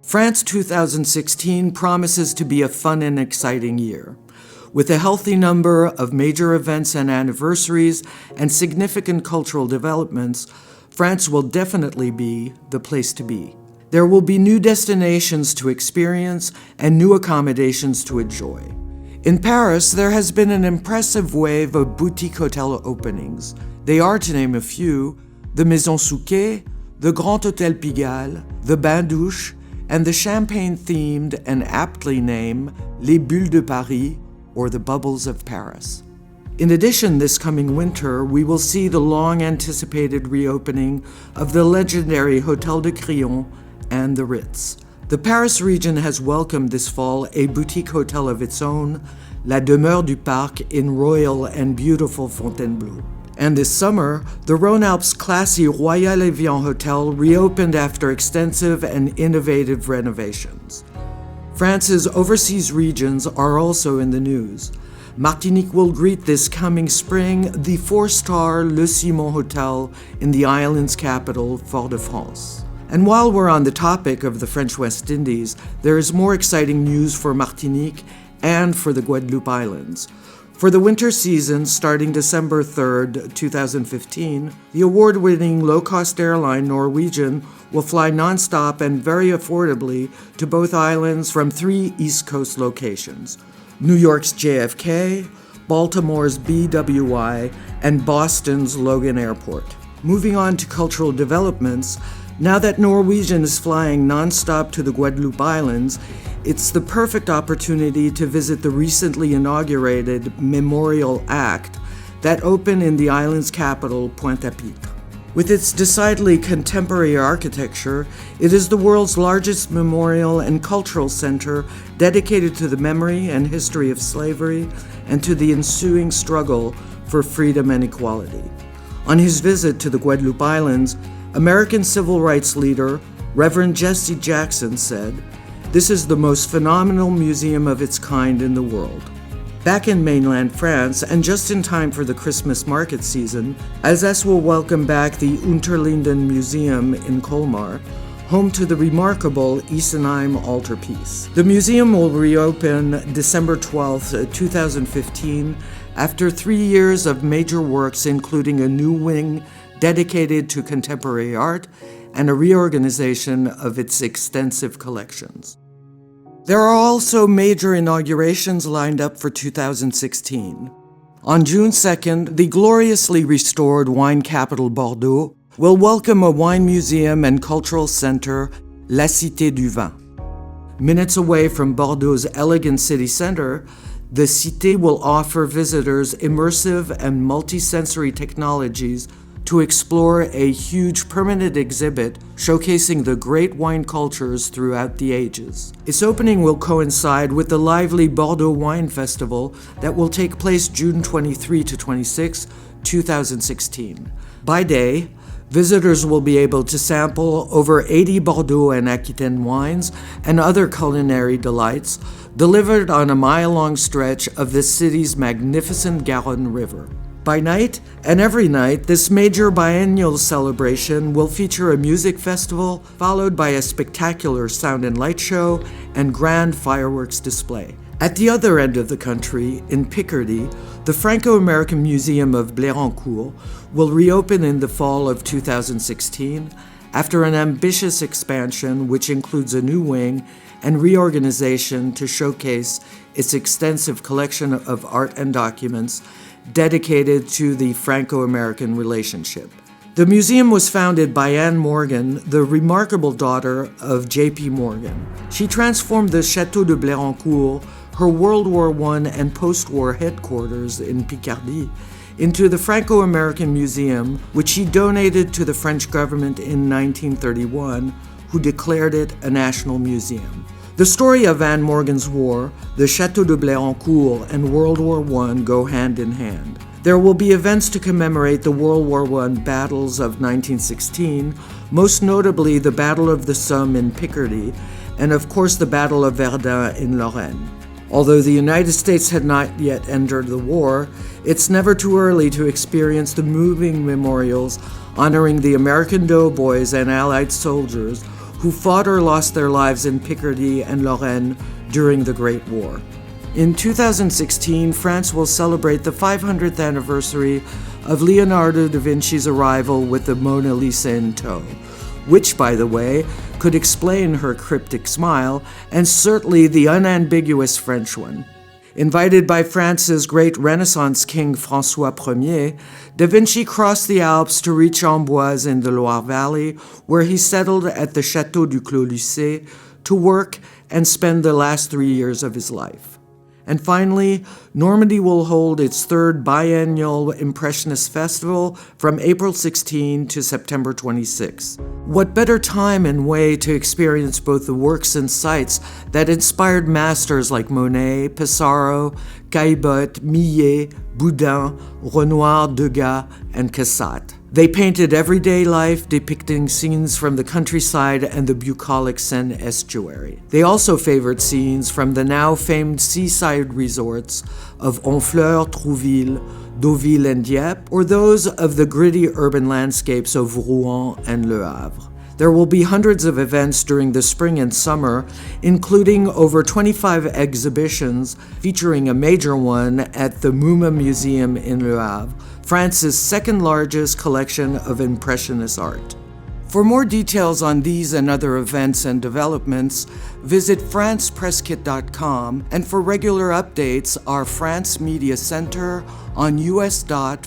France 2016 promises to be a fun and exciting year. With a healthy number of major events and anniversaries and significant cultural developments, France will definitely be the place to be. There will be new destinations to experience and new accommodations to enjoy. In Paris, there has been an impressive wave of boutique hotel openings. They are, to name a few, the Maison Souquet, the Grand Hôtel Pigalle, the Bain Douche, and the champagne-themed and aptly named Les Bulles de Paris, or the Bubbles of Paris. In addition, this coming winter, we will see the long-anticipated reopening of the legendary Hôtel de Crillon and the Ritz. The Paris region has welcomed this fall a boutique hotel of its own, La Demeure du Parc in royal and beautiful Fontainebleau. And this summer, the Rhône-Alpes' classy Royal Evian Hotel reopened after extensive and innovative renovations. France's overseas regions are also in the news. Martinique will greet this coming spring the 4-star Le Simon Hotel in the island's capital, Fort-de-France. And while we're on the topic of the French West Indies, there is more exciting news for Martinique and for the Guadeloupe Islands. For the winter season, starting December 3rd, 2015, the award-winning low-cost airline Norwegian will fly nonstop and very affordably to both islands from 3 East Coast locations: New York's JFK, Baltimore's BWI, and Boston's Logan Airport. Moving on to cultural developments, now that Norwegian is flying nonstop to the Guadeloupe Islands, it's the perfect opportunity to visit the recently inaugurated Memorial Act that opened in the island's capital, Pointe-à-Pitre. With its decidedly contemporary architecture, it is the world's largest memorial and cultural center dedicated to the memory and history of slavery and to the ensuing struggle for freedom and equality. On his visit to the Guadeloupe Islands, American civil rights leader Reverend Jesse Jackson said, "This is the most phenomenal museum of its kind in the world." Back in mainland France, and just in time for the Christmas market season, Alsace will welcome back the Unterlinden Museum in Colmar, home to the remarkable Isenheim altarpiece. The museum will reopen December 12, 2015, after 3 years of major works, including a new wing dedicated to contemporary art and a reorganization of its extensive collections. There are also major inaugurations lined up for 2016. On June 2nd, the gloriously restored wine capital Bordeaux will welcome a wine museum and cultural center, La Cité du Vin. Minutes away from Bordeaux's elegant city center, the Cité will offer visitors immersive and multisensory technologies to explore a huge permanent exhibit showcasing the great wine cultures throughout the ages. Its opening will coincide with the lively Bordeaux Wine Festival that will take place June 23 to 26, 2016. By day, visitors will be able to sample over 80 Bordeaux and Aquitaine wines and other culinary delights delivered on a mile-long stretch of the city's magnificent Garonne River. By night, and every night, this major biennial celebration will feature a music festival, followed by a spectacular sound and light show and grand fireworks display. At the other end of the country, in Picardy, the Franco-American Museum of Blérancourt will reopen in the fall of 2016 after an ambitious expansion which includes a new wing and reorganization to showcase its extensive collection of art and documents dedicated to the Franco-American relationship. The museum was founded by Anne Morgan, the remarkable daughter of J.P. Morgan. She transformed the Château de Blérancourt, her World War I and post-war headquarters in Picardy, into the Franco-American Museum, which she donated to the French government in 1931, who declared it a national museum. The story of Anne Morgan's war, the Château de Blérancourt, and World War I go hand in hand. There will be events to commemorate the World War I battles of 1916, most notably the Battle of the Somme in Picardy, and of course the Battle of Verdun in Lorraine. Although the United States had not yet entered the war, it's never too early to experience the moving memorials honoring the American doughboys and Allied soldiers who fought or lost their lives in Picardy and Lorraine during the Great War. In 2016, France will celebrate the 500th anniversary of Leonardo da Vinci's arrival with the Mona Lisa in tow, which, by the way, could explain her cryptic smile, and certainly the unambiguous French one. Invited by France's great Renaissance king François Ier, da Vinci crossed the Alps to reach Amboise in the Loire Valley, where he settled at the Château du Clos-Lucé to work and spend the last 3 years of his life. And finally, Normandy will hold its third biennial Impressionist Festival from April 16 to September 26. What better time and way to experience both the works and sites that inspired masters like Monet, Pissarro, Caillebotte, Millet, Boudin, Renoir, Degas, and Cassatt. They painted everyday life, depicting scenes from the countryside and the bucolic Seine estuary. They also favored scenes from the now famed seaside resorts of Honfleur, Trouville, Deauville, and Dieppe, or those of the gritty urban landscapes of Rouen and Le Havre. There will be hundreds of events during the spring and summer, including over 25 exhibitions, featuring a major one at the MoMA Museum in Le Havre, France's second largest collection of Impressionist art. For more details on these and other events and developments, visit francepresskit.com, and for regular updates, our France Media Center on us.france.fr.